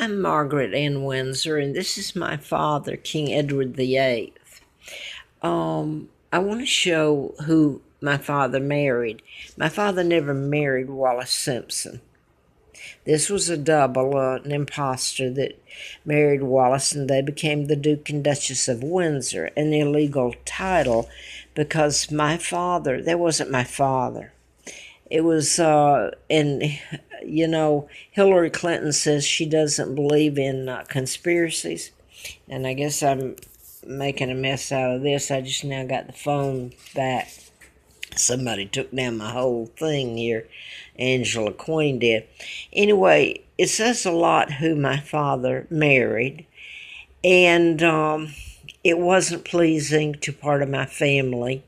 I'm Margaret Ann Windsor, and this is my father, King Edward VIII. I want to show who my father married. My father never married Wallis Simpson. This was a double, an imposter that married Wallis, and they became the Duke and Duchess of Windsor, an illegal title because my father, that wasn't my father. It was, Hillary Clinton says she doesn't believe in conspiracies. And I guess I'm making a mess out of this. I just now got the phone back. Somebody took down my whole thing here. Angela Queen did. Anyway, it says a lot who my father married. And it wasn't pleasing to part of my family.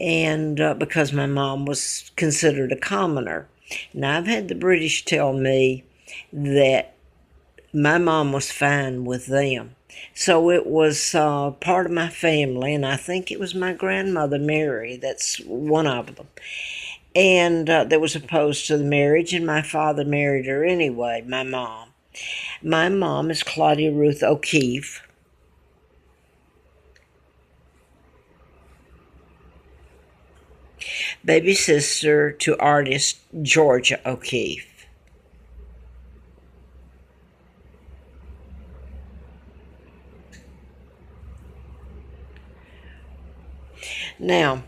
And because my mom was considered a commoner. Now, I've had the British tell me that my mom was fine with them. So it was part of my family, and I think it was my grandmother, Mary, that's one of them. And that was opposed to the marriage, and my father married her anyway, my mom. My mom is Claudia Ruth O'Keeffe. Baby sister to artist Georgia O'Keeffe. Now,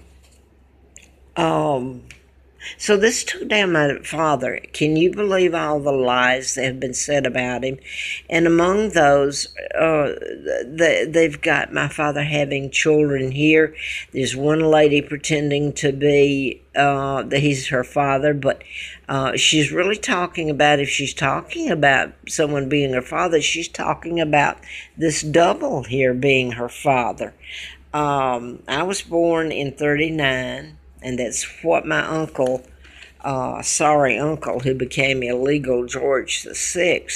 so this took down my father. Can you believe all the lies that have been said about him? And among those, they've got my father having children here. There's one lady pretending to be that he's her father, but she's really talking about, if she's talking about someone being her father, she's talking about this double here being her father. I was born in 1939. And that's what my uncle, uncle who became illegal, George VI,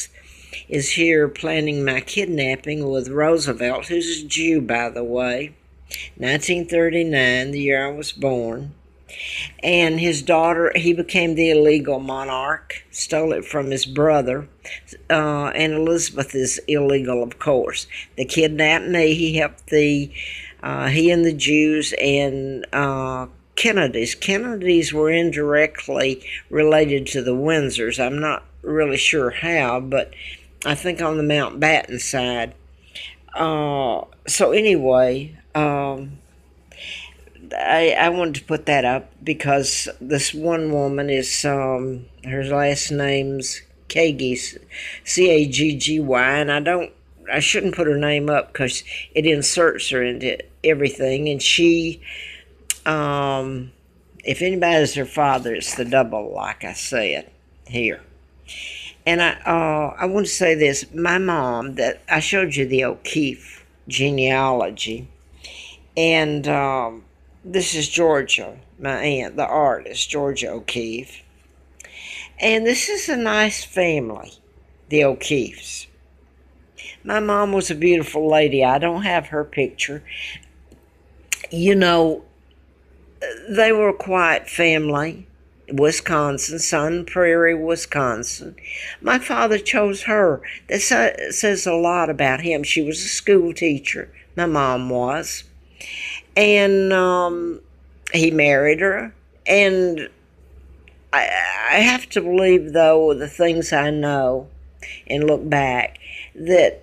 is here planning my kidnapping with Roosevelt, who's a Jew, by the way. 1939, the year I was born. And his daughter, he became the illegal monarch, stole it from his brother. And Elizabeth is illegal, of course. They kidnapped me. He helped he and the Jews and Kennedys were indirectly related to the Windsors. I'm not really sure how, but I think on the Mountbatten side. So anyway, I wanted to put that up because this one woman is, her last name's Caggy, Caggy, and I shouldn't put her name up because it inserts her into everything, and she, if anybody's her father, it's the double, like I said here. And I want to say this. My mom, that I showed you the O'Keeffe genealogy, and this is Georgia, my aunt, the artist, Georgia O'Keeffe. And this is a nice family, the O'Keeffes. My mom was a beautiful lady. I don't have her picture. You know, they were a quiet family, Wisconsin, Sun Prairie, Wisconsin. My father chose her. That says a lot about him. She was a school teacher. My mom was. And he married her. And I have to believe, though, the things I know and look back, that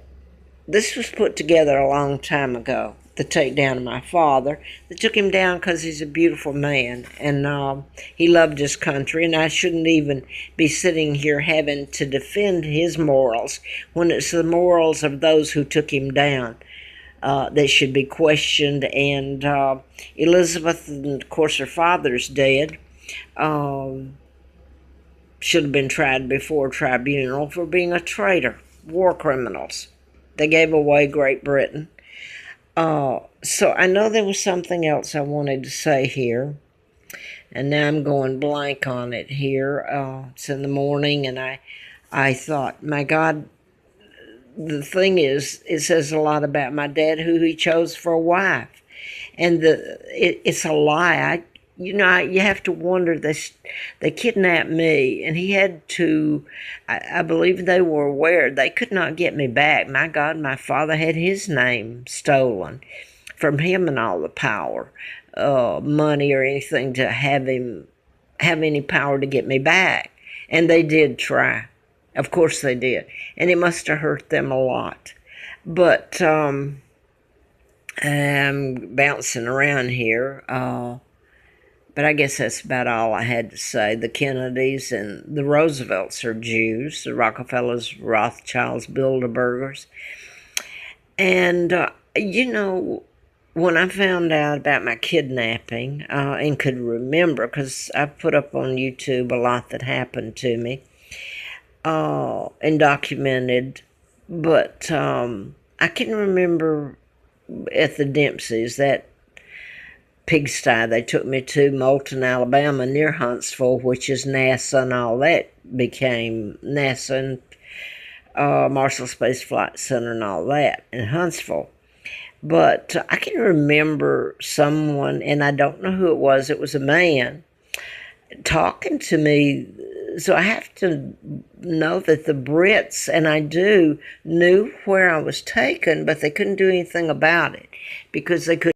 this was put together a long time ago. The takedown of my father. They took him down because he's a beautiful man, and he loved his country, and I shouldn't even be sitting here having to defend his morals when it's the morals of those who took him down that should be questioned. And Elizabeth, and of course her father's dead, should have been tried before tribunal for being a traitor, war criminals. They gave away Great Britain. So I know there was something else I wanted to say here, and now I'm going blank on it here. It's in the morning, and I thought, my God, the thing is, it says a lot about my dad, who he chose for a wife, and it's a lie. you have to wonder. They kidnapped me, and he had to. I believe they were aware they could not get me back. My God, my father had his name stolen from him and all the power, money or anything to have him have any power to get me back. And they did try. Of course they did. And it must have hurt them a lot. But I'm bouncing around here. But I guess that's about all I had to say. The Kennedys and the Roosevelts are Jews. The Rockefellers, Rothschilds, Bilderbergers. And, when I found out about my kidnapping and could remember, because I put up on YouTube a lot that happened to me and documented, but I can remember at the Dempsey's, that pigsty they took me to, Moulton, Alabama, near Huntsville, which is NASA and all that became NASA and Marshall Space Flight Center and all that in Huntsville. But I can remember someone, and I don't know who it was a man, talking to me. So I have to know that the Brits, and I do, knew where I was taken, but they couldn't do anything about it because they couldn't